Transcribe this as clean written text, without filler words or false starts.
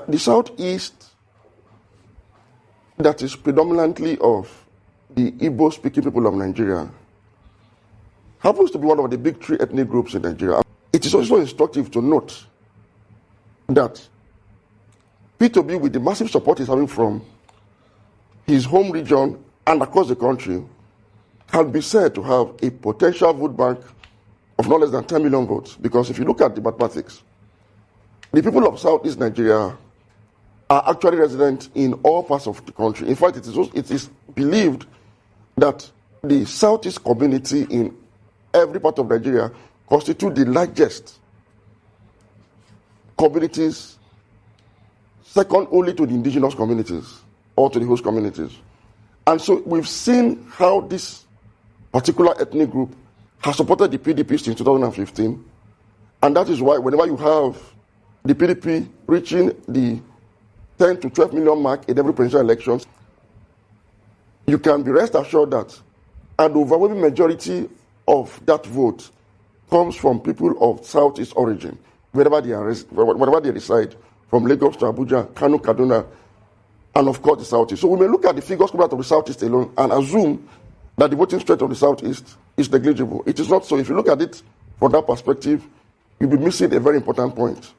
The Southeast, that is predominantly of the Igbo-speaking people of Nigeria, happens to be one of the big three ethnic groups in Nigeria. It is also instructive to note that Peter Obi, with the massive support he's having from his home region and across the country, can be said to have a potential vote bank of not less than 10 million votes. Because if you look at the mathematics, the people of Southeast Nigeria are actually resident in all parts of the country. In fact, it is believed that the Southeast community in every part of Nigeria constitute the largest communities, second only to the indigenous communities or to the host communities. And so we've seen how this particular ethnic group has supported the PDP since 2015. And that is why whenever you have the PDP reaching the 10 to 12 million mark in every presidential election, you can be rest assured that an overwhelming majority of that vote comes from people of Southeast origin, wherever they reside, from Lagos to Abuja, Kano, Kaduna, and of course the Southeast. So we may look at the figures coming out of the Southeast alone and assume that the voting strength of the Southeast is negligible. It is not so. If you look at it from that perspective, you'll be missing a very important point.